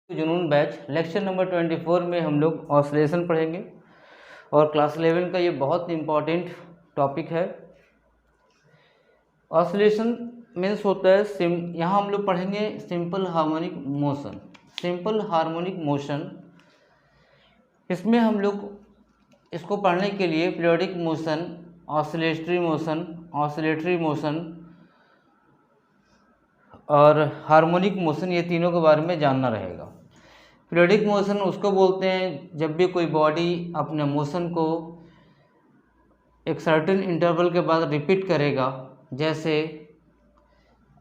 जुनून batch lecture number 24 में हम लोग ऑसिलेशन पढ़ेंगे और क्लास 11 का ये बहुत इम्पॉर्टेंट टॉपिक है। ऑसिलेशन मीन्स होता है यहाँ हम लोग पढ़ेंगे simple harmonic motion. Simple harmonic motion, इसमें हम लोग इसको पढ़ने के लिए पीरियोडिक मोशन, ऑसिलेटरी मोशन और हार्मोनिक मोशन, ये तीनों के बारे में जानना रहेगा। पीरियोडिक मोशन उसको बोलते हैं जब भी कोई बॉडी अपने मोशन को एक सर्टेन इंटरवल के बाद रिपीट करेगा, जैसे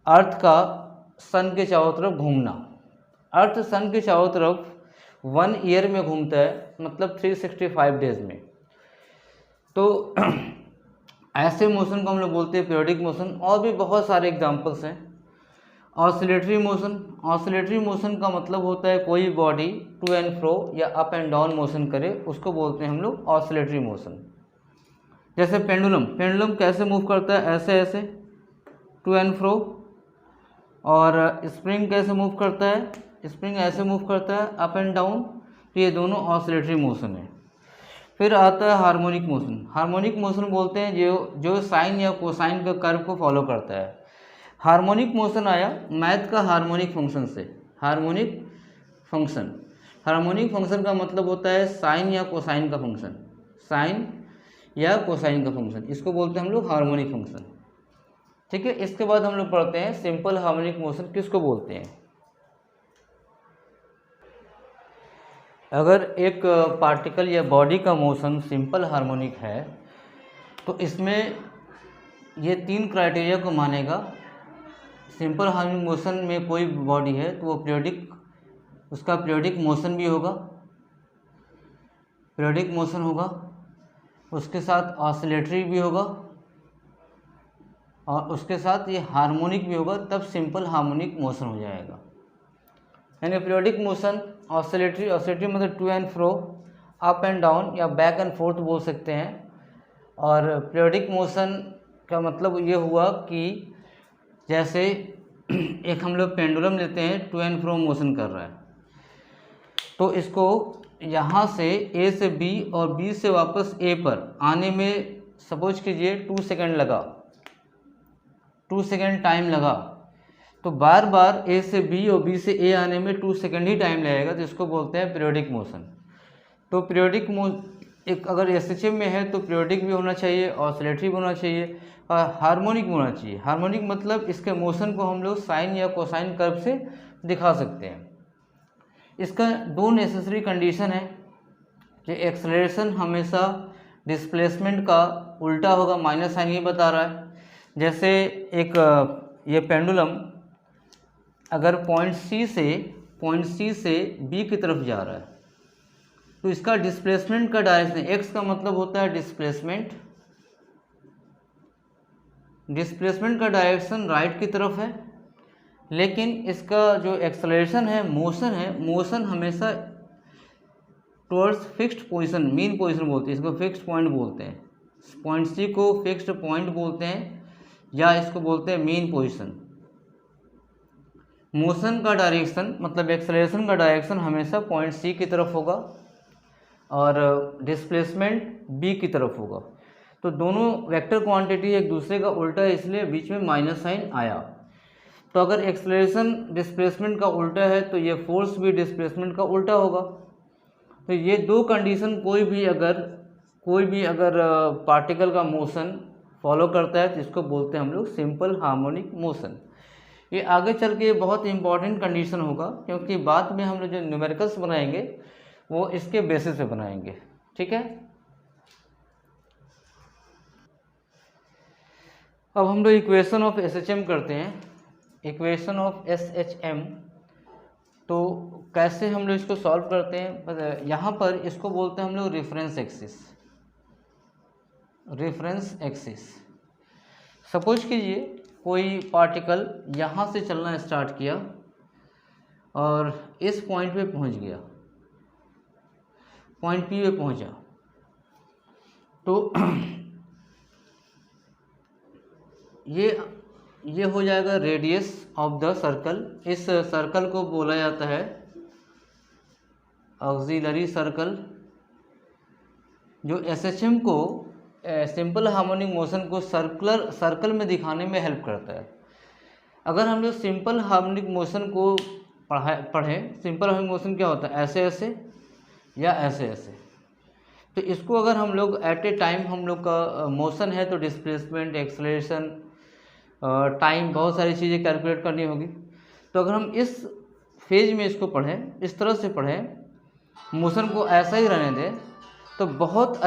अर्थ का सन के चारों तरफ घूमना। अर्थ सन के चारों तरफ 1 ईयर में घूमता है, मतलब 365 डेज में। तो ऐसे मोशन को हम लोग बोलते हैं पीरियोडिक मोशन। और भी बहुत सारे एग्जांपल्स हैं। ऑसिलेटरी मोशन का मतलब होता है कोई बॉडी टू एंड फ्रो या अप एंड डाउन मोशन करे, उसको बोलते हैं हम लोग ऑसिलेटरी मोशन। जैसे पेंडुलम कैसे मूव करता है, ऐसे टू एंड फ्रो। और स्प्रिंग कैसे मूव करता है, स्प्रिंग ऐसे मूव करता है अप एंड डाउन। तो ये दोनों ऑसिलेटरी मोशन है। फिर आता है हार्मोनिक मोशन बोलते हैं जो साइन या कोसाइन के कर्व को फॉलो करता है। हार्मोनिक मोशन आया मैथ का हार्मोनिक फंक्शन से। हार्मोनिक फंक्शन का मतलब होता है साइन या कोसाइन का फंक्शन। साइन या कोसाइन का फंक्शन, इसको बोलते हैं हम लोग हार्मोनिक फंक्शन। ठीक है। इसके बाद हम लोग पढ़ते हैं सिंपल हार्मोनिक मोशन किसको बोलते हैं। अगर एक पार्टिकल या बॉडी का मोशन सिंपल हार्मोनिक है तो इसमें ये 3 क्राइटेरिया को मानेगा। सिंपल हार्मोनिक मोशन में कोई बॉडी है तो वो उसका पीरियोडिक मोशन होगा, उसके साथ ऑसिलेटरी भी होगा और उसके साथ ये हार्मोनिक भी होगा, तब सिंपल हार्मोनिक मोशन हो जाएगा। यानी पीरियोडिक मोशन, ऑसिलेटरी मतलब to and fro, up and down या बैक एंड फोर्थ बोल सकते हैं। और पीरियोडिक मोशन का मतलब ये हुआ कि जैसे एक हम लोग पेंडुलम लेते हैं, टू एंड फ्रो मोशन कर रहा है, तो इसको यहाँ से ए से बी और बी से वापस ए पर आने में सपोज कीजिए 2 सेकेंड लगा, 2 सेकेंड टाइम लगा। तो बार बार ए से बी और बी से ए आने में 2 सेकेंड ही टाइम लगेगा, तो इसको बोलते हैं पीरियोडिक मोशन। तो एक अगर एसएचएम में है तो पीरियोडिक भी होना चाहिए, ऑसिलेटरी भी होना चाहिए और हार्मोनिक भी होना चाहिए। हार्मोनिक मतलब इसके मोशन को हम लोग साइन या कोसाइन कर्व से दिखा सकते हैं। इसका 2 नेसेसरी कंडीशन है कि एक्सेलरेशन हमेशा डिस्प्लेसमेंट का उल्टा होगा, माइनस साइन ये बता रहा है। जैसे एक ये पेंडुलम अगर पॉइंट सी से बी की तरफ जा रहा है तो इसका डिस्प्लेसमेंट का डायरेक्शन, एक्स का मतलब होता है डिस्प्लेसमेंट का डायरेक्शन राइट की तरफ है, लेकिन इसका जो एक्सेलरेशन है, मोशन हमेशा towards fixed position, mean position बोलते हैं, इसको फिक्स्ड पॉइंट बोलते हैं। पॉइंट सी को फिक्स्ड पॉइंट बोलते हैं या इसको बोलते हैं मीन पोजीशन। मोशन का डायरेक्शन मतलब एक्सेलरेशन का डायरेक्शन हमेशा पॉइंट सी की तरफ होगा और डिस्प्लेसमेंट बी की तरफ होगा। तो दोनों वेक्टर क्वांटिटी एक दूसरे का उल्टा है, इसलिए बीच में माइनस साइन आया। तो अगर एक्सेलरेशन डिस्प्लेसमेंट का उल्टा है तो ये फोर्स भी डिस्प्लेसमेंट का उल्टा होगा। तो ये 2 कंडीशन कोई भी अगर पार्टिकल का मोशन फॉलो करता है तो इसको बोलते हैं हम लोग सिंपल हार्मोनिक मोशन। ये आगे चल के बहुत इंपॉर्टेंट कंडीशन होगा, क्योंकि बाद में हम लोग जो न्यूमेरिकल्स बनाएंगे वो इसके बेसिस पे बनाएंगे। ठीक है। अब हम लोग इक्वेशन ऑफ एसएचएम करते हैं। इक्वेशन ऑफ एसएचएम तो कैसे हम लोग इसको सॉल्व करते हैं, यहाँ पर इसको बोलते हैं हम लोग रेफरेंस एक्सिस। सपोज कीजिए कोई पार्टिकल यहाँ से चलना स्टार्ट किया और इस पॉइंट पे पहुँच गया, पॉइंट पी पे पहुँचा, तो ये हो जाएगा रेडियस ऑफ द सर्कल। इस सर्कल को बोला जाता है ऑक्सिलरी सर्कल, जो SHM को सिंपल हार्मोनिक मोशन को सर्कल में दिखाने में हेल्प करता है। अगर हम लोग सिंपल हार्मोनिक मोशन को पढ़ें, सिंपल हार्मोनिक मोशन क्या होता है, ऐसे ऐसे या ऐसे ऐसे। तो इसको अगर हम लोग एट ए टाइम हम लोग का मोशन है तो डिस्प्लेसमेंट, एक्सेलरेशन, टाइम, बहुत सारी चीज़ें कैलकुलेट करनी होगी। तो अगर हम इस फेज में इसको पढ़ें, इस तरह से पढ़ें, मोशन को ऐसा ही रहने दें, तो बहुत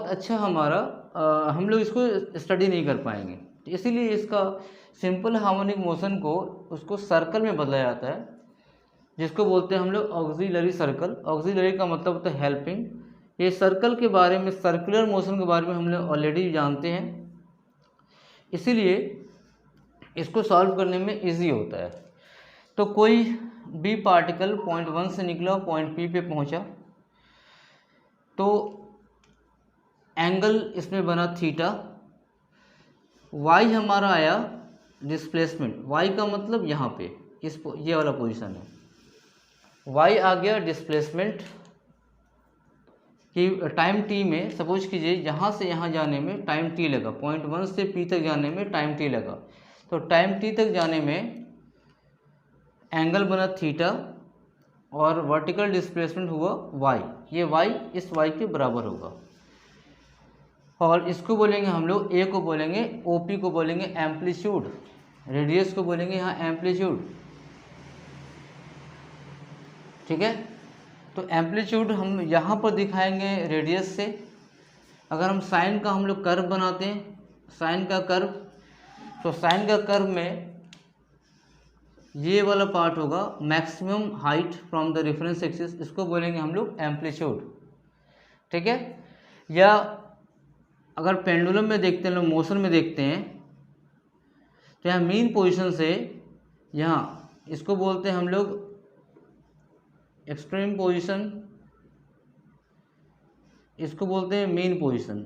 अच्छा हमारा हम लोग इसको स्टडी नहीं कर पाएंगे। इसीलिए इसका सिंपल हार्मोनिक मोशन को उसको सर्कल में बदला जाता है, जिसको बोलते हैं हम लोग ऑक्सिलरी सर्कल। ऑक्सिलरी का मतलब होता है हेल्पिंग। ये सर्कल के बारे में, सर्कुलर मोशन के बारे में हम लोग ऑलरेडी जानते हैं, इसीलिए इसको सॉल्व करने में इजी होता है। तो कोई भी पार्टिकल पॉइंट 1 से निकला, पॉइंट P पे पहुंचा, तो एंगल इसमें बना थीटा, y हमारा आया डिस्प्लेसमेंट, y का मतलब यहाँ पे ये वाला पोजीशन है, y आ गया डिस्प्लेसमेंट कि टाइम t में, सपोज कीजिए यहाँ से यहाँ जाने में टाइम t लगा, पॉइंट 1 से P तक जाने में टाइम t लगा, तो टाइम t तक जाने में एंगल बना थीटा और वर्टिकल डिस्प्लेसमेंट हुआ y। ये y इस y के बराबर होगा, और इसको बोलेंगे हम लोग, a को बोलेंगे, OP को बोलेंगे एम्पलीट्यूड, रेडियस को बोलेंगे यहाँ एम्पलीट्यूड। ठीक है, तो एम्पलीट्यूड हम यहाँ पर दिखाएंगे रेडियस से। अगर हम साइन का हम लोग कर्व बनाते हैं, साइन का कर्व, तो साइन का कर्व में ये वाला पार्ट होगा maximum height from the reference axis, इसको बोलेंगे हम लोग एम्पलीट्यूड। ठीक है, या अगर पेंडुलम में देखते हैं, मोशन में देखते हैं, तो यहाँ मीन पोजीशन से यहाँ, इसको बोलते हैं हम लोग एक्सट्रीम पोजीशन, इसको बोलते हैं मीन पोजीशन।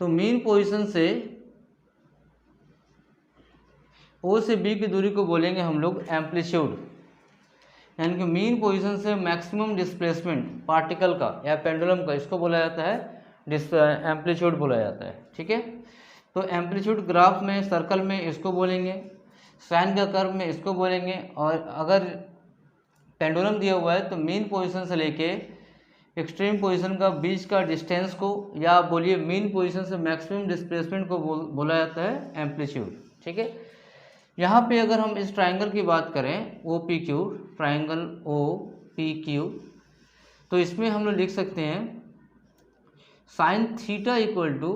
तो मीन पोजीशन से O से B की दूरी को बोलेंगे हम लोग एम्पलीट्यूड, यानी कि मीन पोजीशन से मैक्सिमम डिस्प्लेसमेंट पार्टिकल का या पेंडुलम का, इसको बोला जाता है एम्पलीट्यूड बोला जाता है। ठीक है, तो एम्पलीट्यूड ग्राफ में, सर्कल में इसको बोलेंगे, साइन का कर्व में इसको बोलेंगे, और अगर पेंडुलम दिया हुआ है तो मीन पोजीशन से लेके एक्सट्रीम पोजीशन का बीच का डिस्टेंस को, या बोलिए मीन पोजीशन से मैक्सिमम डिस्प्लेसमेंट को बोला जाता है एम्पलीट्यूड। ठीक है, यहाँ पे अगर हम इस ट्राइंगल की बात करें, OPQ, ट्राइंगल OPQ, तो इसमें हम लोग लिख सकते हैं sine theta equal to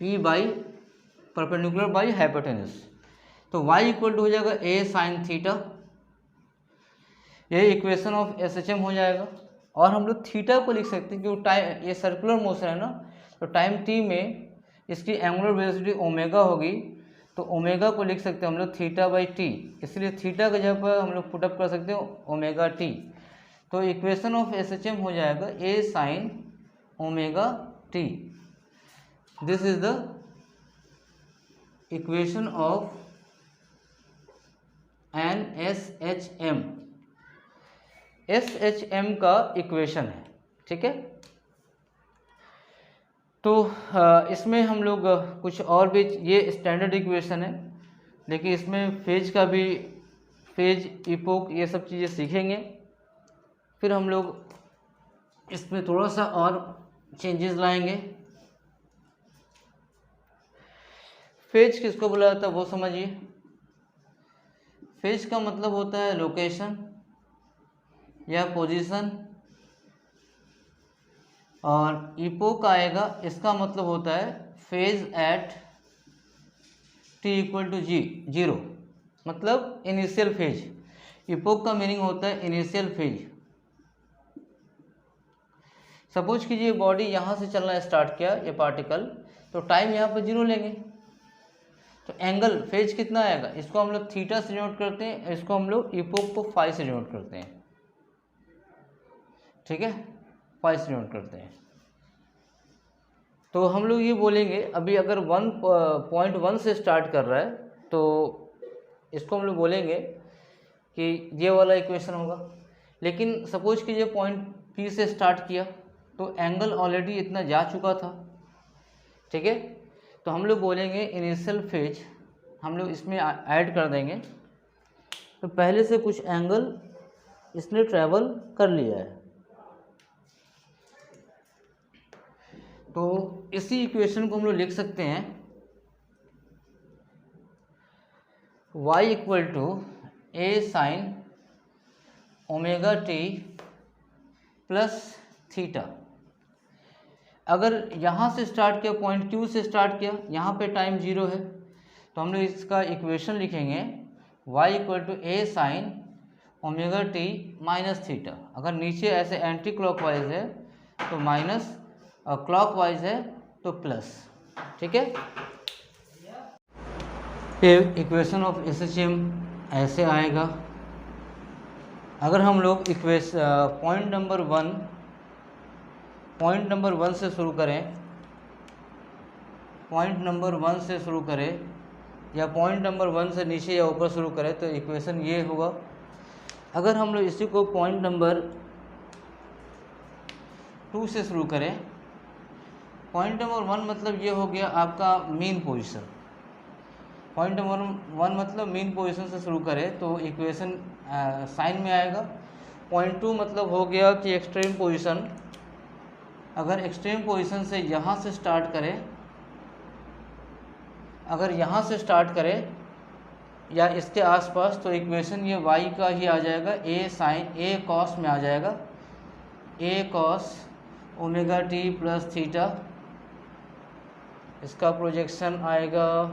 P by perpendicular by hypotenuse, तो y इक्वल टू हो जाएगा A साइन थीटा, ये इक्वेशन ऑफ SHM हो जाएगा। और हम लोग थीटा को लिख सकते हैं क्योंकि टाइम, ये सर्कुलर मोशन है ना, तो टाइम t में इसकी एंगुलर वेलोसिटी ओमेगा होगी, तो ओमेगा को लिख सकते हैं हम लोग थीटा बाई टी, इसलिए थीटा की जगह पर हम लोग पुटअप कर सकते हैं ओमेगा टी। तो इक्वेशन ऑफ SHM हो जाएगा A sine omega T. This is the equation of an SHM, SHM का इक्वेशन है। ठीक है, तो इसमें हम लोग कुछ और भी, ये स्टैंडर्ड इक्वेशन है, लेकिन इसमें फेज का भी, फेज, इपोक, ये सब चीज़ें सीखेंगे। फिर हम लोग इसमें थोड़ा सा और चेंजेस लाएंगे। फेज किसको बोला जाता है वो समझिए। फेज का मतलब होता है लोकेशन या पोजीशन, और इपोक आएगा, इसका मतलब होता है phase eight t equal to zero, मतलब इनिशियल फेज। इपोक का मीनिंग होता है इनिशियल फेज। सपोज कीजिए बॉडी यहाँ से चलना स्टार्ट किया, ये पार्टिकल, तो टाइम यहाँ पर 0 लेंगे, तो एंगल फेज कितना आएगा, इसको हम लोग थीटा से डिनोट करते हैं, इसको हम लोग इपोक को फाई से डिनोट करते हैं। ठीक है, फाई से डिनोट करते हैं। तो हम लोग ये बोलेंगे, अभी अगर 1.1 से स्टार्ट कर रहा है तो इसको हम लोग बोलेंगे कि ये वाला इक्वेशन होगा। लेकिन सपोज कीजिए पॉइंट P से स्टार्ट किया तो एंगल ऑलरेडी इतना जा चुका था, ठीक है। तो हम लोग बोलेंगे इनिशियल फेज हम लोग इसमें ऐड कर देंगे, तो पहले से कुछ एंगल इसने ट्रैवल कर लिया है। तो इसी इक्वेशन को हम लोग लिख सकते हैं y equal to a sine omega T plus theta. अगर यहाँ से स्टार्ट किया, पॉइंट Q से स्टार्ट किया, यहाँ पे टाइम 0 है, तो हम लोग इसका इक्वेशन लिखेंगे y equal to a sine omega T minus theta. अगर नीचे ऐसे एंटी क्लॉकवाइज है तो माइनस, और क्लॉकवाइज है तो प्लस, ठीक है। फिर इक्वेशन ऑफ SHM ऐसे आएगा। अगर हम लोग पॉइंट नंबर वन से शुरू करें, पॉइंट नंबर 1 से शुरू करें या पॉइंट नंबर 1 से नीचे या ऊपर शुरू करें तो इक्वेशन ये होगा। अगर हम लोग इसी को पॉइंट नंबर 2 से शुरू करें, पॉइंट नंबर 1 मतलब ये हो गया आपका मेन पोजीशन। पॉइंट नंबर 1 मतलब मेन पोजीशन से शुरू करें तो इक्वेशन साइन में आएगा। पॉइंट 2 मतलब हो गया कि एक्सट्रीम पोजीशन। अगर एक्सट्रीम पोजीशन से यहाँ से स्टार्ट करें, अगर यहाँ से स्टार्ट करें या इसके आसपास, तो इक्वेशन ये y का ही आ जाएगा, a साइन a कॉस में आ जाएगा, a cos omega T plus theta. इसका प्रोजेक्शन आएगा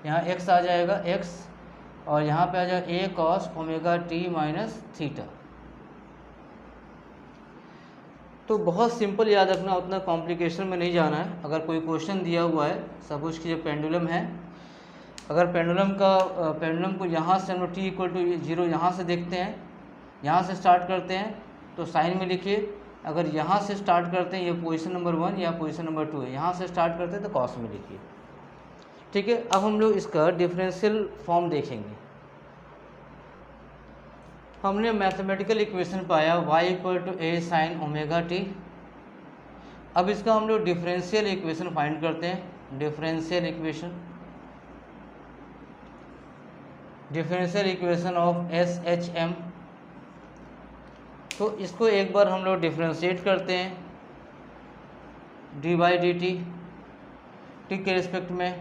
यहाँ x आ जाएगा x, और यहाँ पे आ जाएगा a cos omega T minus theta. तो बहुत सिंपल याद रखना, उतना कॉम्प्लिकेशन में नहीं जाना है। अगर कोई क्वेश्चन दिया हुआ है, सपोज कि जो पेंडुलम है, अगर पेंडुलम को यहाँ से हम लोग t इक्वल टू 0 यहाँ से देखते हैं, यहाँ से स्टार्ट करते हैं तो साइन में लिखिए। अगर यहाँ से स्टार्ट करते हैं, ये पोजीशन नंबर 1 या पोजीशन नंबर 2 है, यहाँ से स्टार्ट करते हैं तो कॉस में लिखिए, ठीक है। अब हम लोग इसका डिफरेंशियल फॉर्म देखेंगे। हमने मैथमेटिकल इक्वेशन पाया y equal to a sine omega T. अब इसका हम लोग डिफरेंशियल इक्वेशन फाइंड करते हैं। Differential equation of SHM। तो इसको एक बार हम लोग डिफरेंशिएट करते हैं डी बाई डी टी के रिस्पेक्ट में।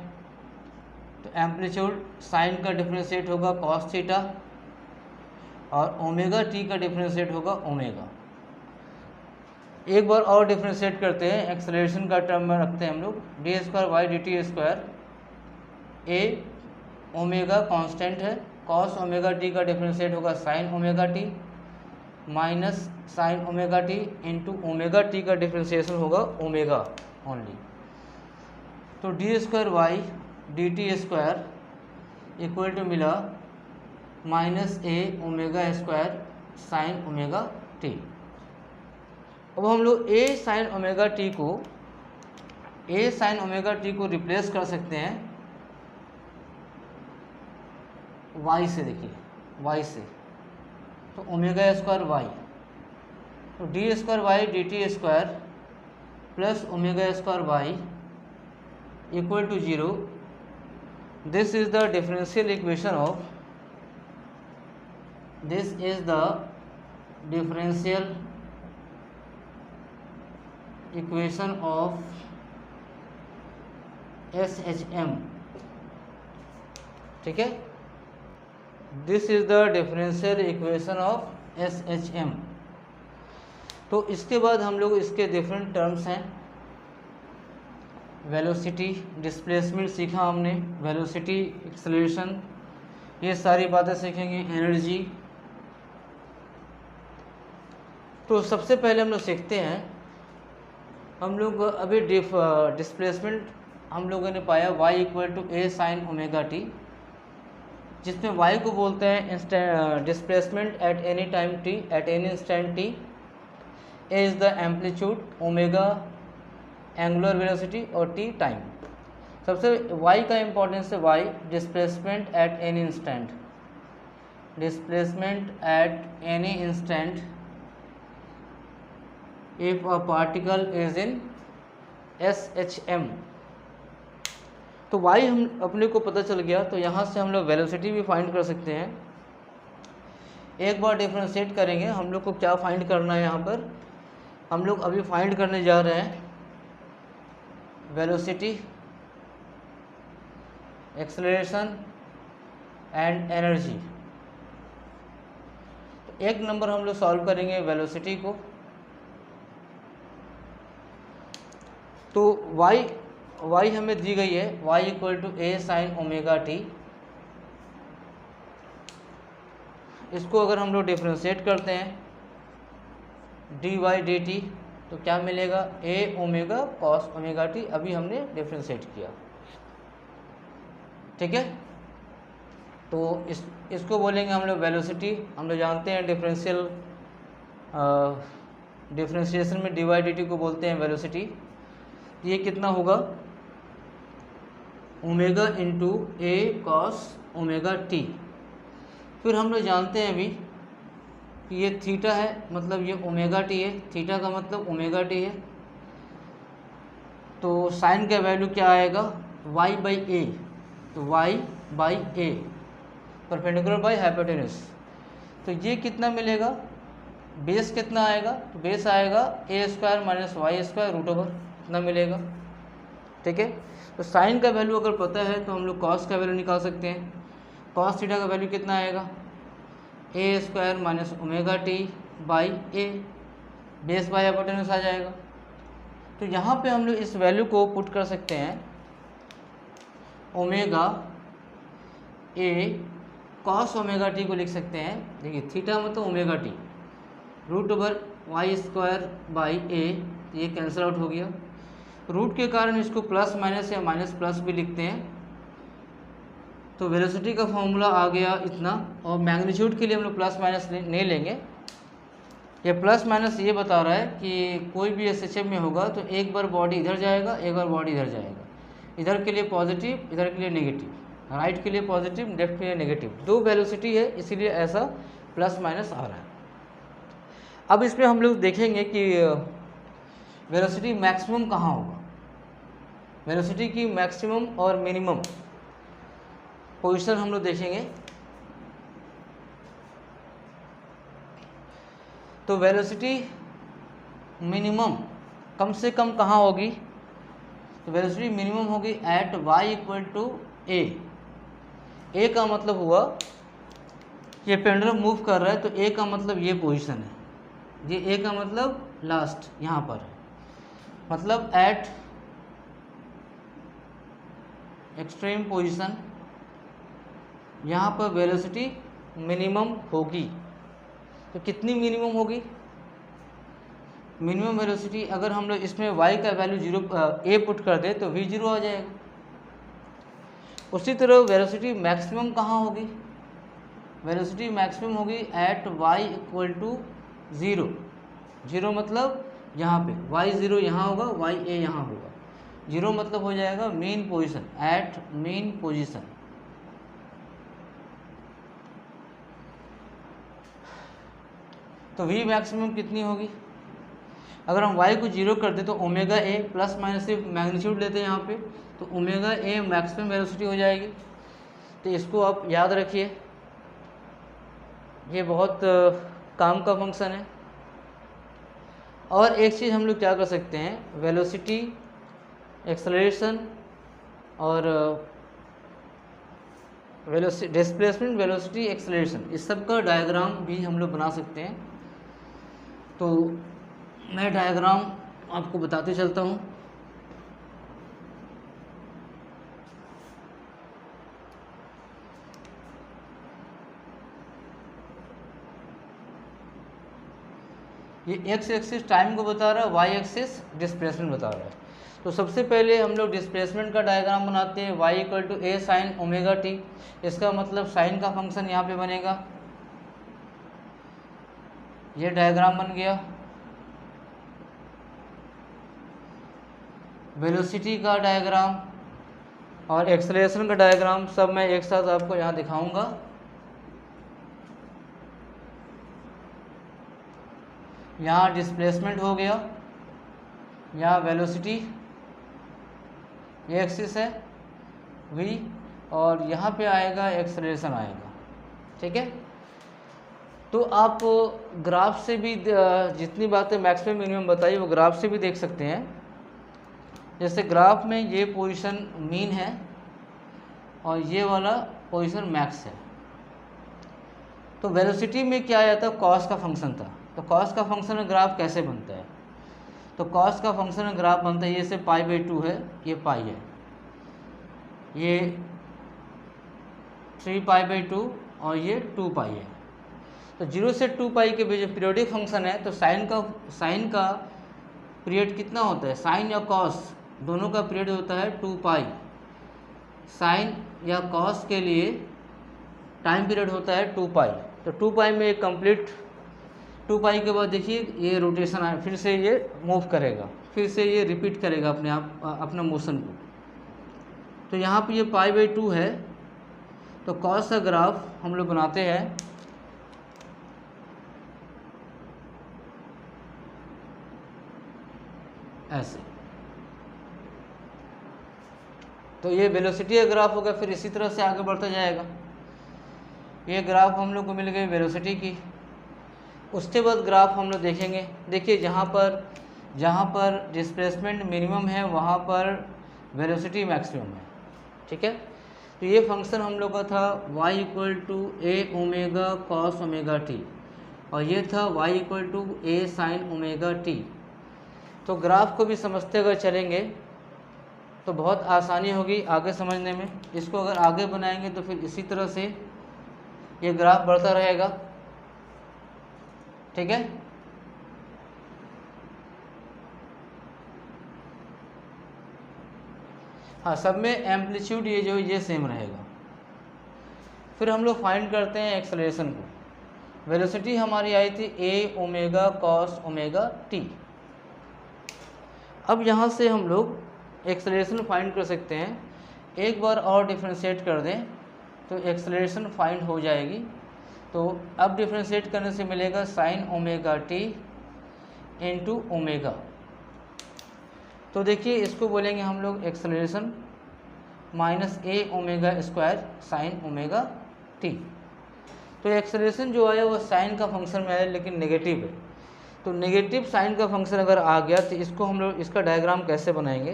तो एम्पलीट्यूड साइन का डिफरेंशिएट होगा कॉस थीटा, और ओमेगा टी का डिफरेंशिएट होगा ओमेगा। एक बार और डिफरेंशिएट करते हैं, एक्सेलरेशन का टर्म में रखते हैं हम लोग, d square Y D T square. A omega constant है, कॉस ओमेगा टी का डिफरेंशिएट होगा sine omega T minus sine omega t into omega t का डिफरेंशिएशन होगा ओमेगा ओनली। तो D square Y D T square equal to मिला minus a omega square sine omega T. अब हम लोग a sine omega t को replace कर सकते हैं y से। देखिए y से, तो ओमेगा स्क्वायर वाई, तो D square Y D T square plus omega square Y equal to 0। This is the differential equation of SHM, ठीक है। This is the differential equation of SHM। तो इसके बाद हम लोग इसके डिफरेंट टर्म्स हैं। वेलोसिटी, डिस्प्लेसमेंट सीखा हमने, वेलोसिटी, एक्सेलरेशन, ये सारी बातें सीखेंगे। एनर्जी, तो सबसे पहले हम लोग सीखते हैं, हम लोग अभी डिस्प्लेसमेंट हम लोगों ने पाया y equal to a sine omega T, जिसमें y को बोलते हैं displacement at any time t, at any instant t। a is the amplitude, omega angular velocity और t टाइम। सबसे y का इम्पोर्टेंस है y displacement at any instant, displacement at any instant if a particle is in SHM। तो y हम अपने को पता चल गया, तो यहाँ से हम लोग वेलोसिटी भी फाइंड कर सकते हैं। एक बार डिफ्रेंशिएट करेंगे, हम लोग को क्या फाइंड करना है यहाँ पर, हम लोग अभी फाइंड करने जा रहे हैं वेलोसिटी, एक्सेलरेशन एंड एनर्जी। तो एक नंबर हम लोग सॉल्व करेंगे वेलोसिटी को। तो y हमें दी गई है, y equal to a sin omega t। इसको अगर हम लोग डिफ्रेंशिएट करते हैं dy dt, तो क्या मिलेगा, a omega cos omega t। अभी हमने डिफ्रेंशिएट किया, ठीक है। तो इसको बोलेंगे हम लोग वेलोसिटी। हम लोग जानते हैं डिफ्रेंशिएशन में dy dt को बोलते हैं वेलोसिटी। ये कितना होगा, omega into a cos omega t। फिर हम लोग जानते हैं अभी कि ये थीटा है, मतलब ये ओमेगा टी है, थीटा का मतलब ओमेगा टी है। तो साइन का वैल्यू क्या आएगा, y बाई ए, तो y by A perpendicular by hypotenuse. तो ये कितना मिलेगा, बेस कितना आएगा, तो बेस आएगा a square minus Y square root over, इतना मिलेगा, ठीक है। तो साइन का वैल्यू अगर पता है तो हम लोग कॉस का वैल्यू निकाल सकते हैं। कॉस थीटा का वैल्यू कितना आएगा, a square minus omega t by a, base by hypotenuse आ जाएगा। तो यहाँ पे हम लोग इस वैल्यू को पुट कर सकते हैं, omega a cos omega t को लिख सकते हैं। देखिए थीटा मतलब omega t, root over y square by a, ये कैंसिल आउट हो गया। रूट के कारण इसको प्लस माइनस या माइनस प्लस भी लिखते हैं। तो वेलोसिटी का फॉर्मूला आ गया इतना, और मैग्नीट्यूड के लिए हम लोग प्लस माइनस नहीं लेंगे। ये प्लस माइनस ये बता रहा है कि कोई भी SHM में होगा तो एक बार बॉडी इधर जाएगा, एक बार बॉडी इधर जाएगा। इधर के लिए पॉजिटिव, इधर के लिए नेगेटिव, राइट के लिए पॉजिटिव, लेफ्ट के लिए नेगेटिव। दो वेलोसिटी है इसीलिए ऐसा प्लस माइनस आ रहा है। अब इसमें हम लोग देखेंगे कि वेलोसिटी मैक्सिमम कहाँ होगा। वेलोसिटी की मैक्सिमम और मिनिमम पोजीशन हम लोग देखेंगे। तो वेलोसिटी मिनिमम कम से कम कहाँ होगी, तो वेलोसिटी मिनिमम होगी एट y इक्वल टू ए। ए का मतलब हुआ ये पेंडुलम मूव कर रहा है, तो ए का मतलब ये पोजीशन है, ये ए का मतलब लास्ट यहाँ पर, मतलब एट एक्सट्रीम पोजीशन यहाँ पर वेलोसिटी मिनिमम होगी। तो कितनी मिनिमम होगी, मिनिमम वेलोसिटी अगर हम लोग इसमें y का वैल्यू 0 ए पुट कर दे तो v 0 आ जाएगा। उसी तरह वेलोसिटी मैक्सिमम कहाँ होगी, वेलोसिटी मैक्सिमम होगी एट y इक्वल टू 0। 0 मतलब यहाँ पे y 0 यहाँ होगा, y a यहाँ होगा। 0 मतलब हो जाएगा mean position, at mean position. तो v मैक्सिमम कितनी होगी, अगर हम y को 0 कर दे तो ओमेगा ए प्लस माइनस सिर्फ मैग्नीट्यूड लेते हैं यहाँ पे, तो ओमेगा ए मैक्सिमम वेलोसिटी हो जाएगी। तो इसको आप याद रखिए, ये बहुत काम का फंक्शन है। और एक चीज़ हम लोग क्या कर सकते हैं, वेलोसिटी, एक्सेलरेशन और वेलोसिटी, डिस्प्लेसमेंट, वेलोसिटी, एक्सेलरेशन, इस सब का डायग्राम भी हम लोग बना सकते हैं। तो मैं डायग्राम आपको बताते चलता हूँ। ये एक्स एक्सिस टाइम को बता रहा है, वाई एक्सिस डिस्प्लेसमेंट बता रहा है। तो सबसे पहले हम लोग डिस्प्लेसमेंट का डायग्राम बनाते हैं, y equal to A sine omega T. इसका मतलब साइन का फंक्शन यहाँ पे बनेगा, ये डायग्राम बन गया। वेलोसिटी का डायग्राम और एक्सेलरेशन का डायग्राम सब मैं एक साथ आपको यहाँ दिखाऊंगा। यहाँ डिस्प्लेसमेंट हो गया, यहाँ वेलोसिटी ये एक्सिस है v, और यहाँ पे आएगा एक्सेलरेशन आएगा। ठीक है, तो आप ग्राफ से भी जितनी बातें मैक्सिमम मिनिमम बताई वो ग्राफ से भी देख सकते हैं। जैसे ग्राफ में ये पोजीशन मीन है और ये वाला पोजीशन मैक्स है। तो वेलोसिटी में क्या आया था, कॉस का फंक्शन था। तो कॉस का फंक्शन ग्राफ कैसे बनता है, तो कॉस का फंक्शन ग्राफ बनता है, ये से π/2 है, ये पाई है, ये 3π/2 और ये 2π है। तो 0 से 2π के बीच पीरियोडिक फंक्शन है। तो साइन का पीरियड कितना होता है, साइन या कॉस दोनों का पीरियड होता है 2π। साइन या कॉस के लिए टाइम पीरियड होता है 2π। तो 2π में एक कंप्लीट 2π के बाद देखिए ये रोटेशन आए, फिर से ये मूव करेगा, फिर से ये रिपीट करेगा अपने आप अपना मोशन को। तो यहाँ पे ये π/2 है। तो कॉस का ग्राफ हम लोग बनाते हैं ऐसे। तो ये वेलोसिटी का ग्राफ होगा, फिर इसी तरह से आगे बढ़ता जाएगा। ये ग्राफ हम लोग को मिल गई वेलोसिटी की। उसके बाद ग्राफ हम लोग देखेंगे, देखिए जहाँ पर डिस्प्लेसमेंट मिनिमम है वहाँ पर वेलोसिटी मैक्सिमम है। ठीक है, तो ये फंक्शन हम लोग का था y = a omega cos omega t, और ये था y = a sin omega t। तो ग्राफ को भी समझते अगर चलेंगे तो बहुत आसानी होगी आगे समझने में। इसको अगर आगे बनाएंगे तो फिर इसी तरह से ये ग्राफ बढ़ता रहेगा। ठीक है, हाँ, सब में एम्पलीट्यूड ये सेम रहेगा। फिर हम लोग फाइंड करते हैं एक्सेलरेशन को। वेलोसिटी हमारी आई थी a omega cos omega t। अब यहाँ से हम लोग एक्सेलरेशन फाइंड कर सकते हैं। एक बार और डिफ्रेंशिएट कर दें तो एक्सेलरेशन फाइंड हो जाएगी। तो अब डिफ्रेंशिएट करने से मिलेगा sin omega t into omega. तो देखिए इसको बोलेंगे हम लोग acceleration minus a omega square sine omega t। तो एक्सेलरेशन जो आया वो साइन का फंक्शन में आया लेकिन नेगेटिव है। तो नेगेटिव साइन का फंक्शन अगर आ गया तो इसको हम लोग इसका डायग्राम कैसे बनाएंगे,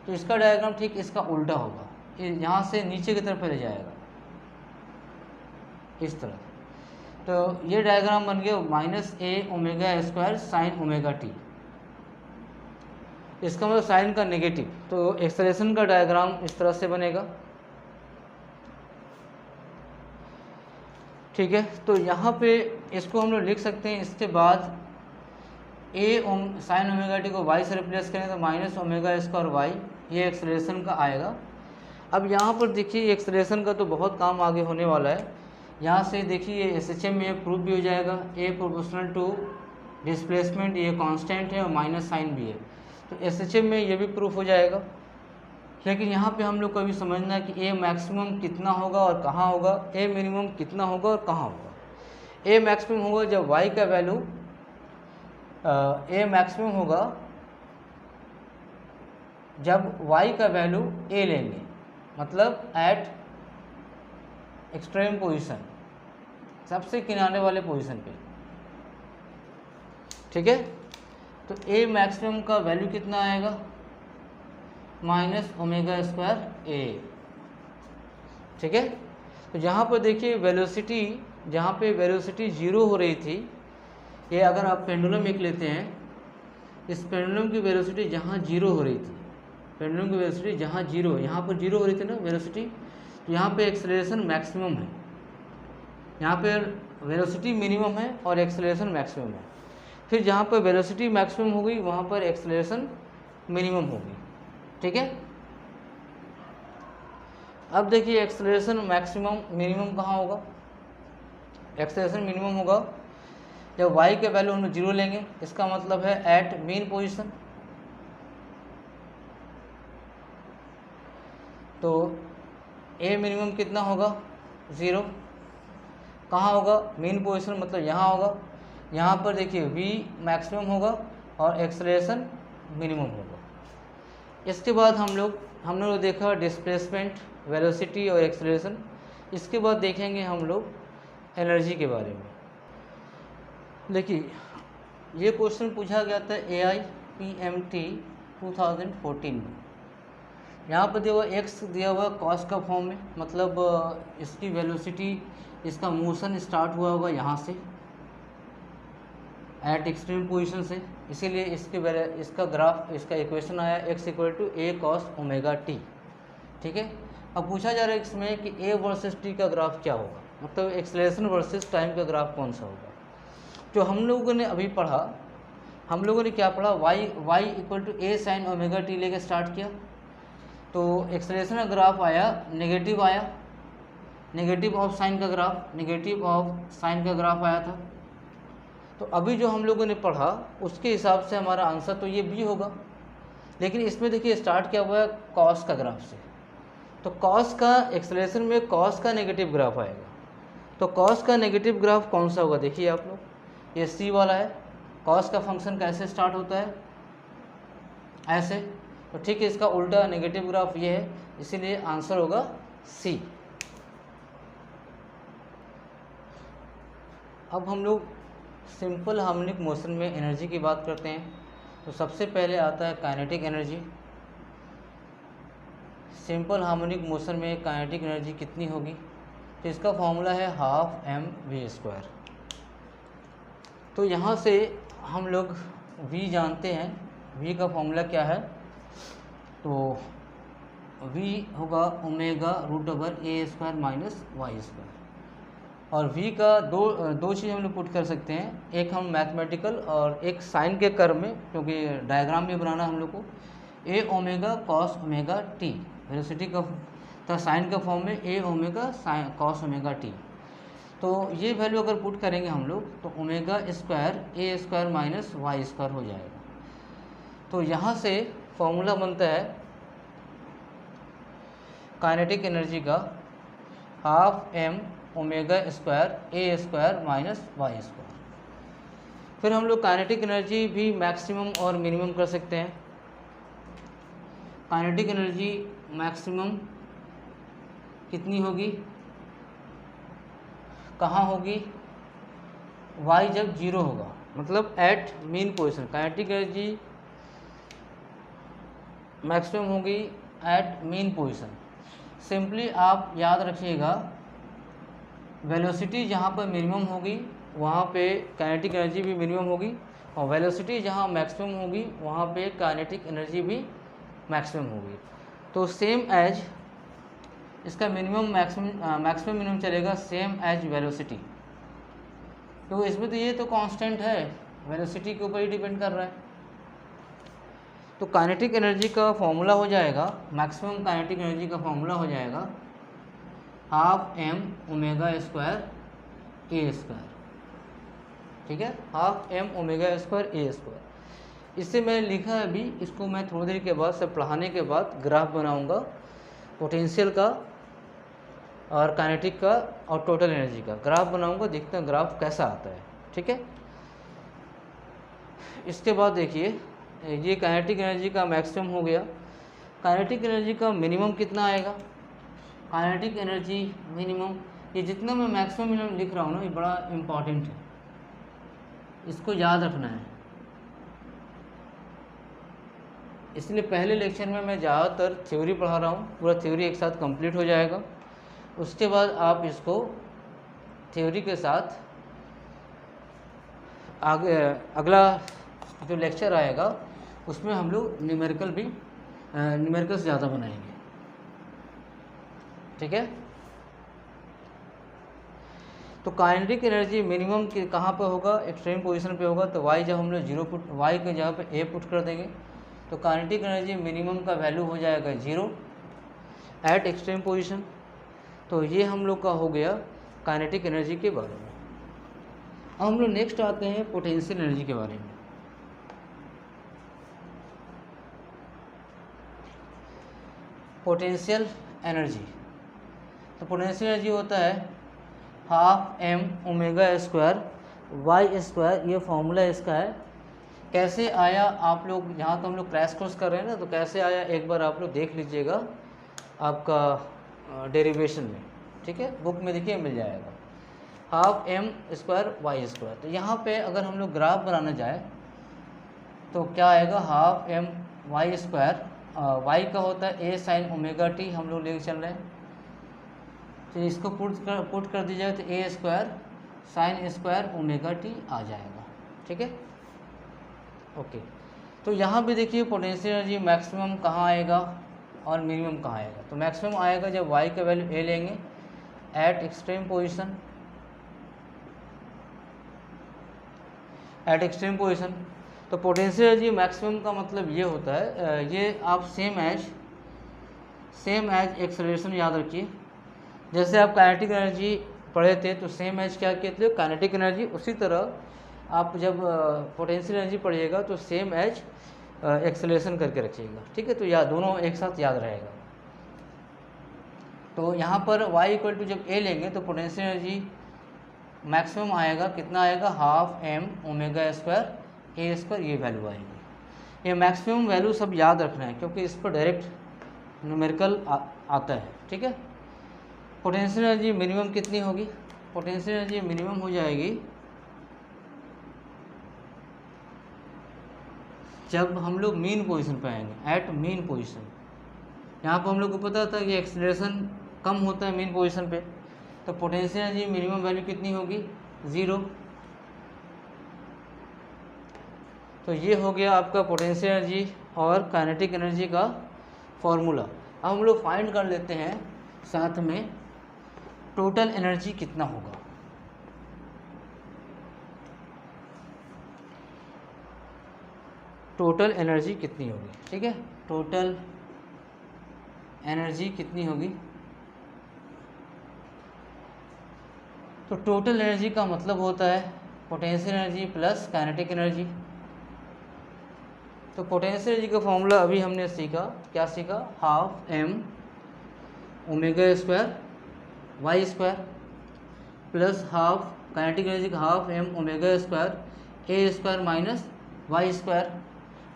तो इसका डायग्राम ठीक इसका उल्टा होगा, यहाँ से नीचे की तरफ ले जाएगा इस तरह। तो ये डायग्राम बन गया minus a omega square sine omega t, इसका मतलब साइन का नेगेटिव। तो एक्सेलरेशन का डायग्राम इस तरह से बनेगा। ठीक है, तो यहाँ पे इसको हम लोग लिख सकते हैं। इसके बाद साइन ओमेगा टी को y से रिप्लेस करें तो माइनस ओमेगा स्क्वायर y, ये एक्सेलरेशन का आएगा। अब यहाँ पर देखिए एक्सेलरेशन का तो बहुत काम आगे होने वाला है। यहाँ से देखिए SHM में प्रूफ भी हो जाएगा, a प्रोपोर्शनल टू डिस्प्लेसमेंट, ये कांस्टेंट है और माइनस साइन भी है। तो SHM में ये भी प्रूफ हो जाएगा। लेकिन यहाँ पे हम लोग को अभी समझना है कि a मैक्सिमम कितना होगा और कहाँ होगा, a मिनिमम कितना होगा और कहाँ होगा। a मैक्सिमम होगा जब y का वैल्यू a मैक्सिमम होगा जब y का वैल्यू a लेंगे, मतलब एट एक्सट्रीम पोजीशन, सबसे किनारे वाले पोजीशन पे। ठीक है, तो a मैक्सिमम का वैल्यू कितना आएगा, माइनस ओमेगा स्क्वायर a। ठीक है, तो जहाँ पर देखिए वेलोसिटी, जहाँ पे वेलोसिटी 0 हो रही थी, ये अगर आप पेंडुलम एक लेते हैं, इस पेंडुलम की वेलोसिटी जहाँ 0 हो रही थी, पेंडुलम की वेलोसिटी जहाँ 0, यहाँ पर 0 हो रही थी ना वेलोसिटी, तो यहाँ पे एक्सेलरेशन मैक्सिमम है, यहाँ पे वेलोसिटी मिनिमम है और एक्सेलरेशन मैक्सिमम है। फिर जहाँ पर वेलोसिटी मैक्सिमम हो गई वहाँ पर एक्सेलरेशन मिनिमम होगी। ठीक है, अब देखिए एक्सेलरेशन मैक्सिमम मिनिमम कहाँ होगा, एक्सेलरेशन मिनिमम होगा जब y के वैल्यू हम 0 लेंगे, इसका मतलब है एट मीन पोजीशन। तो ए मिनिमम कितना होगा 0। कहाँ होगा मेन पोजीशन, मतलब यहाँ होगा। यहाँ पर देखिए वी मैक्सिमम होगा और एक्सेलरेशन मिनिमम होगा। इसके बाद हम लोग देखा डिस्प्लेसमेंट, वेलोसिटी और एक्सेलरेशन। इसके बाद देखेंगे हम लोग एनर्जी के बारे में। देखिए ये क्वेश्चन पूछा गया था AIPMT 2014 में। यहाँ पर दिया हुआ एक्स दिया हुआ कॉस का फॉर्म में, मतलब इसकी वेलोसिटी, इसका मोशन स्टार्ट हुआ होगा यहाँ से एट एक्सट्रीम पोजीशन से, इसीलिए इसका ग्राफ, इसका इक्वेशन आया x = a cos omega t। ठीक है। अब पूछा जा रहा है इसमें कि a वर्सेस t का ग्राफ क्या होगा, मतलब एक्सेलरेशन वर्सेस टाइम का ग्राफ कौन सा होगा। जो हम लोगों ने अभी पढ़ा, हम लोगों ने क्या पढ़ा, y = a sin omega t लेके स्टार्ट किया, तो एक्सेलरेशन का ग्राफ आया नेगेटिव, आया नेगेटिव ऑफ साइन का ग्राफ, नेगेटिव ऑफ साइन का ग्राफ आया था। तो अभी जो हम लोगों ने पढ़ा उसके हिसाब से हमारा आंसर तो ये भी होगा, लेकिन इसमें देखिए स्टार्ट क्या हुआ है कॉस का ग्राफ से, तो कॉस का एक्सेलरेशन में कॉस का नेगेटिव ग्राफ आएगा। तो कॉस का नेगेटिव ग्राफ कौन सा होगा, देखिए आप लोग, ये सी वाला है। कॉस का फंक्शन कैसे स्टार्ट होता है, ऐसे, तो ठीक है, इसका उल्टा नेगेटिव ग्राफ ये है, इसीलिए आंसर होगा सी। अब हम लोग सिंपल हार्मोनिक मोशन में एनर्जी की बात करते हैं। तो सबसे पहले आता है kinetic energy. Simple harmonic motion में काइनेटिक एनर्जी कितनी होगी, तो इसका फॉर्मूला है 12mv²। तो यहाँ से हम लोग v जानते हैं, v का फॉर्मूला क्या है, तो v होगा ω√a² - y²। और v का दो चीज़ हम लोग पुट कर सकते हैं, एक हम मैथमेटिकल और एक साइन के कर्व में, क्योंकि डायग्राम भी बनाना हम लोग को। a omega cos omega t velocity का साइन का फॉर्म में a omega cos omega t। तो ये वैल्यू अगर पुट करेंगे हम लोग तो ω² a² - y² हो जाएगा। तो यहाँ से फॉर्मूला बनता है काइनेटिक एनर्जी का 12m ω² a² - y²। फिर हम लोग काइनेटिक एनर्जी भी मैक्सिमम और मिनिमम कर सकते हैं। काइनेटिक एनर्जी मैक्सिमम कितनी होगी, कहाँ होगी, y जब 0 होगा, मतलब at mean position. Kinetic energy maximum होगी एट मीन पोजीशन। सिंपली आप याद रखिएगा, वेलोसिटी जहाँ पर मिनिमम होगी वहाँ पे काइनेटिक एनर्जी भी मिनिमम होगी, और वेलोसिटी जहाँ मैक्सिमम होगी वहाँ पे काइनेटिक एनर्जी भी मैक्सिमम होगी। तो सेम एज इसका मिनिमम मैक्सिमम मिनिमम चलेगा, सेम एज वेलोसिटी, तो इसमें तो ये तो कांस्टेंट है, वेलोसिटी के ऊपर ही डिपेंड कर रहा है। तो काइनेटिक एनर्जी का फॉर्मूला हो जाएगा, मैक्सिमम काइनेटिक एनर्जी का फॉर्मूला हो जाएगा 12m ω² a²। ठीक है, 12m ω² a²। इससे मैंने लिखा है अभी, इसको मैं थोड़ी देर के बाद सब पढ़ाने के बाद ग्राफ बनाऊंगा पोटेंशियल का और काइनेटिक का और टोटल एनर्जी का ग्राफ बनाऊंगा, देखते हैं ग्राफ कैसा आता है। ठीक है, इसके बाद देखिए ये काइनेटिक एनर्जी का मैक्सिमम हो गया। काइनेटिक एनर्जी का मिनिमम कितना आएगा, काइनेटिक एनर्जी मिनिमम, ये जितना मैं मैक्सिमम मिनिमम लिख रहा हूँ ना, ये बड़ा इम्पॉर्टेंट है, इसको याद रखना है। इसलिए पहले लेक्चर में मैं ज़्यादातर थ्योरी पढ़ा रहा हूँ, पूरा थ्योरी एक साथ कंप्लीट हो जाएगा, उसके बाद आप इसको थ्योरी के साथ आगे अगला जो लेक्चर आएगा उसमें हम लोग न्यूमेरिकल्स ज़्यादा बनाएंगे। ठीक है, तो काइनेटिक एनर्जी मिनिमम कहाँ पर होगा, एक्सट्रीम पोजीशन पे होगा। तो y जब हम लोग 0 पुट, y के जगह पे a पुट कर देंगे तो काइनेटिक एनर्जी मिनिमम का वैल्यू हो जाएगा 0 एट एक्सट्रीम पोजीशन। तो ये हम लोग का हो गया काइनेटिक एनर्जी के बारे में। अब हम लोग नेक्स्ट आते हैं पोटेंशियल एनर्जी के बारे में। Potential energy. तो पोटेंशियल एनर्जी होता है half M omega square Y square, ये फॉर्मूला इसका है। कैसे आया आप लोग, यहाँ तो हम लोग क्रैश कोर्स कर रहे हैं ना, तो कैसे आया एक बार आप लोग देख लीजिएगा आपका डेरिवेशन में, ठीक है, बुक में देखिए मिल जाएगा, half M square Y square. तो यहाँ पे अगर हम लोग ग्राफ बनाना जाए तो क्या आएगा, half M Y square, Y का होता है ए साइन ओमेगा टी, हम लोग लेके चल रहे हैं, तो इसको पुट कर दीजिएगा तो a square sine square omega t आ जाएगा, ठीक है, ओके। तो यहाँ पे देखिए पोटेंशियल एनर्जी मैक्सिमम कहाँ आएगा और मिनिमम कहाँ आएगा। तो मैक्सिमम आएगा जब वाई का वैल्यू ए लेंगे eight extreme position, eight extreme position. तो पोटेंशियल एनर्जी मैक्सिमम का मतलब ये होता है, ये आप सेम एज एक्सेलरेशन याद रखिए। जैसे आप काइनेटिक एनर्जी पढ़े थे तो सेम एज क्या कहते हैं, काइनेटिक एनर्जी, उसी तरह आप जब पोटेंशियल एनर्जी पढ़िएगा तो सेम एज एक्सेलरेशन करके रखिएगा, ठीक है। तो या दोनों एक साथ याद रहेगा। तो यहाँ पर y इक्वल टू जब a लेंगे तो पोटेंशियल एनर्जी मैक्सिमम आएगा, कितना आएगा, हाफ एम ओमेगा स्क्वायर ए स्क्वायर, ये वैल्यू आएगी। ये मैक्सिमम वैल्यू सब याद रखना है क्योंकि इस पर डायरेक्ट न्यूमेरिकल आता है, ठीक है। पोटेंशियल एनर्जी मिनिमम कितनी होगी, पोटेंशियल एनर्जी मिनिमम हो जाएगी जब हम लोग मीन पोजीशन पे आएंगे, एट मीन पोजीशन। यहाँ पर हम लोग को पता था कि एक्सेलरेशन कम होता है मीन पोजीशन पे, तो पोटेंशियल एनर्जी मिनिमम वैल्यू कितनी होगी, 0। तो ये हो गया आपका पोटेंशियल एनर्जी और काइनेटिक एनर्जी का फॉर्मूला। अब हम लोग फाइंड कर लेते हैं साथ में टोटल एनर्जी कितना होगा। टोटल एनर्जी कितनी होगी, ठीक है, टोटल एनर्जी कितनी होगी। तो टोटल एनर्जी का मतलब होता है potential energy plus kinetic energy. तो पोटेंशियल एनर्जी का फॉर्मूला अभी हमने सीखा, क्या सीखा, half M omega square Y square plus half kinetic energy का हाफ एम ओमेगा स्क्वायर ए स्क्वायर माइनस वाई स्क्वायर।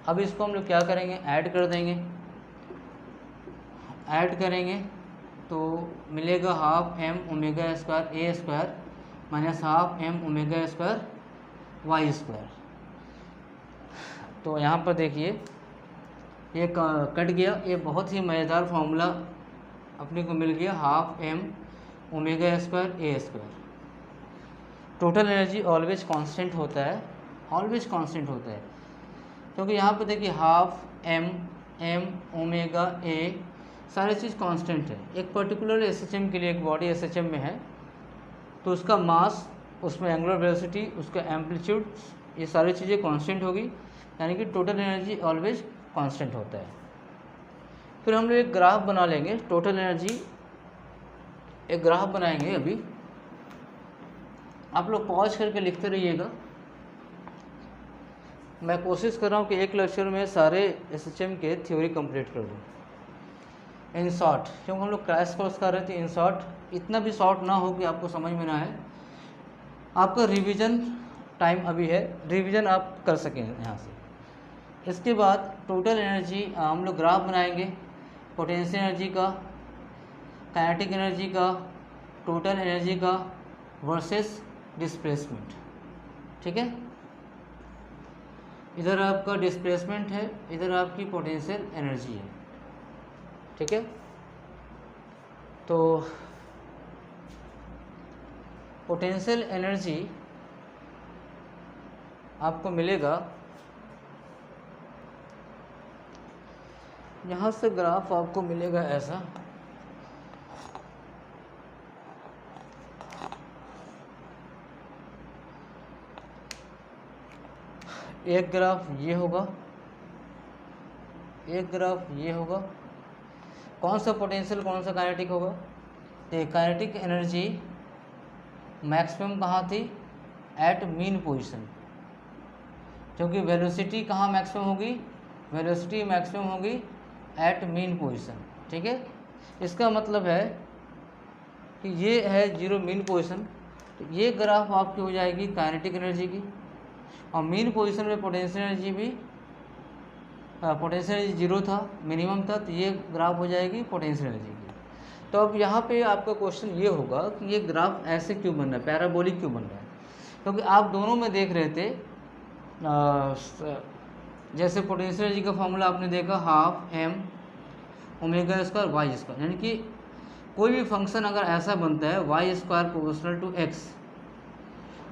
अब इसको हम लोग क्या करेंगे, ऐड कर देंगे, ऐड करेंगे तो मिलेगा हाफ एम ओमेगा स्क्वायर ए square minus half M omega square Y square. तो यहाँ पर देखिए ये कट गया, ये बहुत ही मज़ेदार फार्मूला अपने को मिल गया, हाफ एम ओमेगा स्क्वायर ए square. Total energy always constant होता है, ऑलवेज कांस्टेंट होता है, क्योंकि यहाँ पर देखिए हाफ एम ओमेगा ए सारी चीज़ कांस्टेंट है। एक पर्टिकुलर एसएचएम के लिए, एक बॉडी एसएचएम में है तो उसका मास, उसमें एंगुलर वेलोसिटी, उसका एम्पलीट्यूड, ये सारी चीज़ें कांस्टेंट होगी, यानी कि टोटल एनर्जी ऑलवेज कांस्टेंट होता है। फिर हम लोग एक ग्राफ बना लेंगे, टोटल एनर्जी एक ग्राफ बनाएंगे। अभी आप लोग पॉज करके लिखते रहिएगा, मैं कोशिश कर रहा हूँ कि एक लेक्चर में सारे एसएचएम के थ्योरी कंप्लीट कर दूँ इन शॉर्ट, क्योंकि हम लोग क्रैश कोर्स कर रहे थे इन शॉर्ट, इतना भी शॉर्ट ना हो कि आपको समझ में ना आए। आपका रिवीजन टाइम अभी है, रिवीजन आप कर सकें यहाँ से। इसके बाद टोटल एनर्जी हम लोग ग्राफ बनाएंगे, पोटेंशियल एनर्जी का, काइनेटिक एनर्जी का, टोटल एनर्जी का वर्सेस डिस्प्लेसमेंट, ठीक है। इधर आपका डिस्प्लेसमेंट है, इधर आपकी पोटेंशियल एनर्जी है, ठीक है। तो पोटेंशियल एनर्जी आपको मिलेगा, यहाँ से ग्राफ आपको मिलेगा ऐसा, एक ग्राफ ये होगा, एक ग्राफ ये होगा। कौन सा पोटेंशियल कौन सा काइनेटिक होगा, तो काइनेटिक एनर्जी मैक्सिमम कहाँ थी, एट मीन पोजीशन, क्योंकि वेलोसिटी कहाँ मैक्सिमम होगी, वेलोसिटी मैक्सिमम होगी एट मीन पोजीशन, ठीक है। इसका मतलब है कि ये है जीरो मीन पोजीशन, तो ये ग्राफ आपकी हो जाएगी काइनेटिक एनर्जी की, और मीन पोजीशन में पोटेंशियल एनर्जी भी पोटेंशियल एनर्जी जीरो था, मिनिमम था, तो ये ग्राफ हो जाएगी पोटेंशियल एनर्जी की। तो अब यहाँ पे आपका क्वेश्चन ये होगा कि ये ग्राफ ऐसे क्यों बन रहा है, पैराबोलिक क्यों बन रहा है? क्योंकि आप दोनों में देख रहे थे जैसे पोटेंशियल एनर्जी का फॉर्मूला आपने देखा half M omega square Y square, यानी कि कोई भी फंक्शन अगर ऐसा बनता है Y square proportional to X,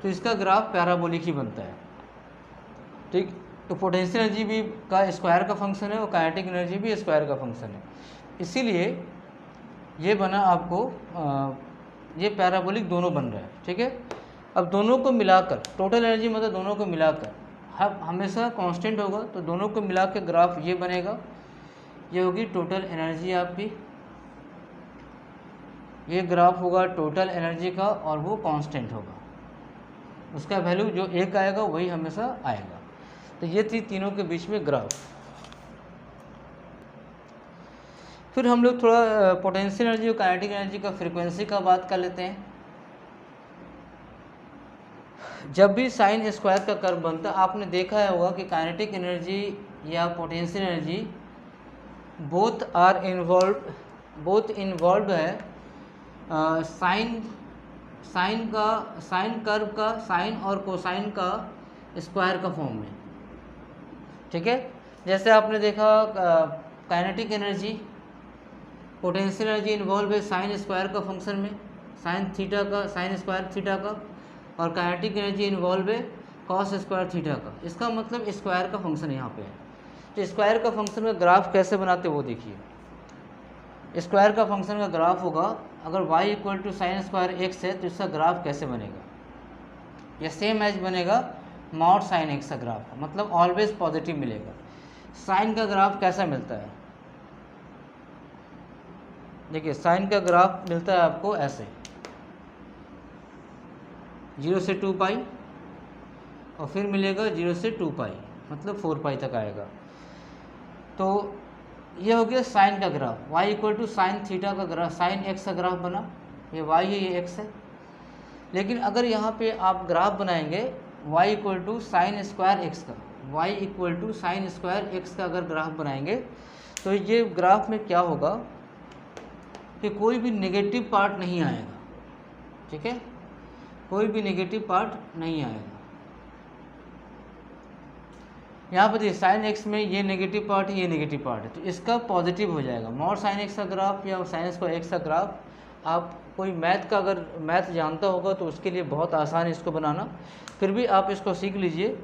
तो इसका ग्राफ पैराबोलिक ही बनता है, ठीक। तो पोटेंशियल एनर्जी भी का स्क्वायर का फंक्शन है और काइनेटिक एनर्जी भी स्क्वायर का फंक्शन है, इसीलिए ये बना आपको ये पैराबोलिक दोनों बन रहा है, ठीक है। अब दोनों को मिलाकर टोटल एनर्जी मतलब दोनों को मिलाकर हमेशा कांस्टेंट होगा, तो दोनों को मिला के ग्राफ ये बनेगा, ये होगी टोटल एनर्जी आपकी, ये ग्राफ होगा टोटल एनर्जी का और वो कांस्टेंट होगा, उसका वैल्यू जो एक आएगा वही हमेशा आएगा। तो ये थी तीनों के बीच में ग्राफ। फिर हम लोग थोड़ा पोटेंशियल एनर्जी और काइनेटिक एनर्जी का फ्रीक्वेंसी का बात कर लेते हैं। जब भी साइन स्क्वायर का कर्व बनता है आपने देखा होगा कि काइनेटिक एनर्जी या पोटेंशियल एनर्जी बोथ इन्वॉल्व है साइन कर्व का साइन और कोसाइन का स्क्वायर का फॉर्म में, ठीक है। जैसे आपने देखा kinetic energy potential energy involve है साइन स्क्वायर का फंक्शन में, साइन थीटा का साइन स्क्वायर थीटा का, और काइनेटिक एनर्जी इन्वॉल्व है कॉस स्क्वायर थीटा का। इसका मतलब स्क्वायर का फंक्शन यहाँ पे है। तो स्क्वायर का फंक्शन का ग्राफ कैसे बनाते वो देखिए। स्क्वायर का फंक्शन का ग्राफ होगा, अगर y equal to sine square X है तो इसका ग्राफ कैसे बनेगा, या सेम एज बनेगा मॉड साइन एक्स का ग्राफ, मतलब ऑलवेज पॉजिटिव मिलेगा। साइन का ग्राफ कैसा मिलता है, देखिए साइन का ग्राफ मिलता है आपको ऐसे 0 से 2 पाई, और फिर मिलेगा 0 से 2 पाई, मतलब 4 पाई तक आएगा। तो ये हो गया साइन का graph, y equal to sine theta का ग्राफ, साइन एक्स का ग्राफ बना, ये y है ये x है। लेकिन अगर यहाँ पे आप ग्राफ बनाएंगे y equal to sine square x का, y equal to sine square x का अगर ग्राफ बनाएंगे तो ये ग्राफ में क्या होगा कि कोई भी नेगेटिव पार्ट नहीं आएगा, ठीक है, कोई भी नेगेटिव पार्ट नहीं आएगा। यहाँ पर देखिए साइन एक्स में ये नेगेटिव पार्ट है, ये नेगेटिव पार्ट है, तो इसका पॉजिटिव हो जाएगा। मॉड साइन एक्स का ग्राफ या साइन स्क्वायर एक्स का ग्राफ, आप कोई मैथ का अगर मैथ जानता होगा तो उसके लिए बहुत आसान है इसको बनाना, फिर भी आप इसको सीख लीजिए।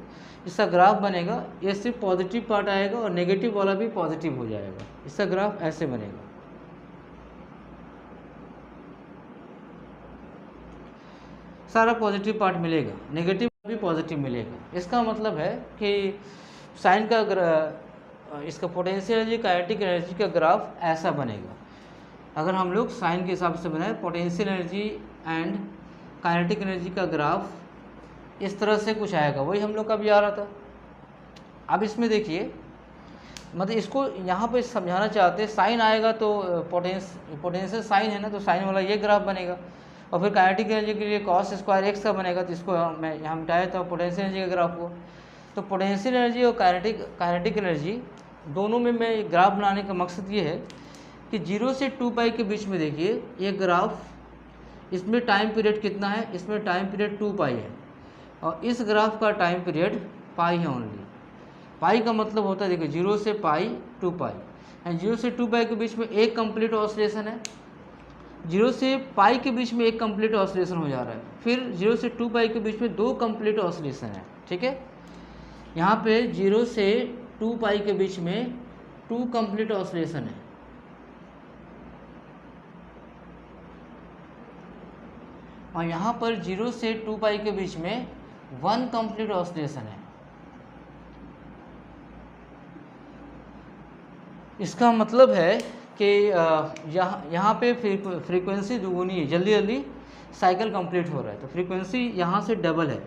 इसका ग्राफ बनेगा, ये सिर्फ पॉजिटिव पार्ट आएगा और नेगेटिव वाला भी पॉजिटिव हो जाएगा। इसका ग्राफ ऐसे बनेगा, सारा पॉजिटिव पार्ट मिलेगा, नेगेटिव भी पॉजिटिव मिलेगा। इसका मतलब है कि साइन का इसका पोटेंशियल एनर्जी काइनेटिक एनर्जी का ग्राफ ऐसा बनेगा। अगर हम लोग साइन के हिसाब से बनाए potential energy and kinetic energy का ग्राफ इस तरह से कुछ आएगा, वही हम लोग का भी आ रहा था। अब इसमें देखिए, मतलब इसको यहाँ पे समझाना चाहते हैं, साइन आएगा तो पोटेंशियल साइन है ना, तो साइन वाला ये ग्राफ बनेगा, और फिर काइनेटिक एनर्जी के लिए कॉस स्क्वायर एक्स का बनेगा, तो इसको मैं यहाँ मिटाया था पोटेंशियल एनर्जी का ग्राफ को। तो पोटेंशियल एनर्जी और काइनेटिक एनर्जी दोनों में मैं ग्राफ बनाने का मकसद ये है कि 0 से 2 पाई के बीच में देखिए ये ग्राफ, इसमें टाइम पीरियड कितना है, इसमें टाइम पीरियड 2 पाई है, और इस ग्राफ का टाइम पीरियड पाई है ओनली। पाई का मतलब होता है देखिए 0 से पाई 2 पाई, एंड 0 से 2 पाई के बीच में एक कंप्लीट ऑसिलेशन है, 0 से पाई के बीच में एक कंप्लीट ऑसिलेशन हो जा रहा है, फिर 0 से 2 पाई के बीच में 2 कंप्लीट ऑसिलेशन है, ठीक है। यहाँ पे 0 से 2 पाई के बीच में 2 कंप्लीट ऑसिलेशन है, और यहाँ पर 0 से 2 पाई के बीच में 1 कंप्लीट ऑसिलेशन है। इसका मतलब है कि यहाँ पे फ्रीक्वेंसी दुगुनी है, जल्दी जल्दी साइकिल कंप्लीट हो रहा है, तो फ्रीक्वेंसी यहाँ से डबल है,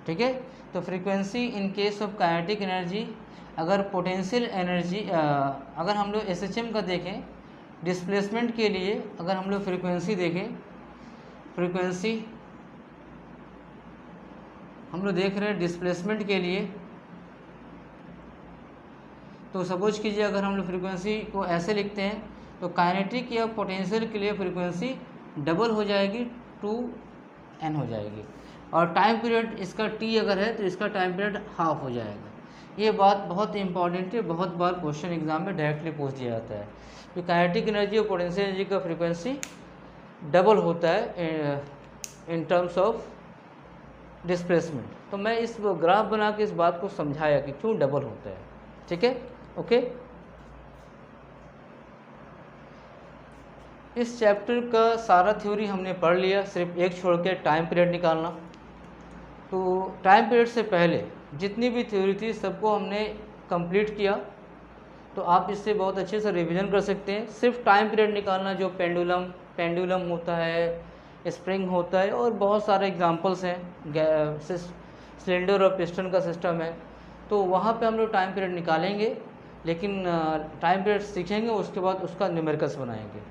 ठीक है। तो frequency in case of kinetic energy, अगर पोटेंशियल एनर्जी अगर हम लोग SHM का देखें डिस्प्लेसमेंट के लिए अगर हम लोग फ्रीक्वेंसी देखें, फ्रीक्वेंसी हम लोग देख रहे हैं डिस्प्लेसमेंट के लिए, तो सपोज कीजिए अगर हम लोग फ्रीक्वेंसी को ऐसे लिखते हैं तो काइनेटिक या पोटेंशियल के लिए फ्रीक्वेंसी डबल हो जाएगी, 2n हो जाएगी, और टाइम पीरियड इसका t अगर है तो इसका टाइम पीरियड हाफ हो जाएगा। ये बात बहुत इंपॉर्टेंट है, बहुत बार क्वेश्चन एग्जाम में डायरेक्टली पूछ दिया जाता है कि काइनेटिक एनर्जी और पोटेंशियल एनर्जी का फ्रीक्वेंसी डबल होता है इन टर्म्स ऑफ डिस्प्लेसमेंट। तो मैं इस ग्राफ बना के इस बात को समझाया कि क्यों डबल होता है। ठीक है, ओके। इस चैप्टर का सारा थ्योरी हमने पढ़ लिया, सिर्फ एक छोड़ के टाइम पीरियड निकालना। तो टाइम पीरियड से पहले जितनी भी थ्योरी थी सबको हमने कंप्लीट किया, तो आप इससे बहुत अच्छे से रिवीजन कर सकते हैं। सिर्फ टाइम पीरियड निकालना, जो पेंडुलम होता है, स्प्रिंग होता है, और बहुत सारे एग्जांपल्स हैं, सिलेंडर और पिस्टन का सिस्टम है, तो वहाँ पे हम लोग टाइम पीरियड निकालेंगे, लेकिन टाइम पीरियड सीखेंगे उसके बाद उसका न्यूमेरिकल्स बनाएंगे।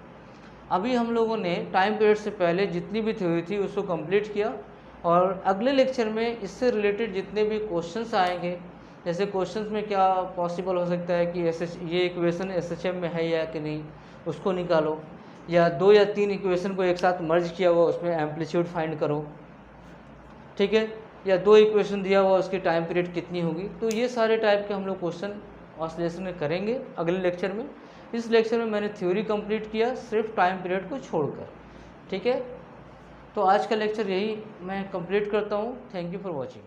अभी हम लोगों ने टाइम पीरियड से पहले जितनी भी थ्योरी थी उसको कंप्लीट किया, और अगले लेक्चर में इससे रिलेटेड जितने भी क्वेश्चंस आएंगे, जैसे क्वेश्चंस में क्या पॉसिबल हो सकता है कि ये इक्वेशन SHM में है या कि नहीं, उसको निकालो, या 2 या 3 इक्वेशन को एक साथ मर्ज किया हुआ उसमें एम्पलीट्यूड फाइंड करो, ठीक है, या 2 इक्वेशन दिया हुआ उसकी टाइम पीरियड कितनी होगी। तो ये सारे टाइप के हम लोग क्वेश्चन ऑसिलेशन में करेंगे अगले लेक्चर में। इस लेक्चर में मैंने थ्योरी कंप्लीट किया सिर्फ टाइम पीरियड को छोड़कर। ठीक है, तो आज का लेक्चर यही मैं कंप्लीट करता हूँ। Thank you for watching.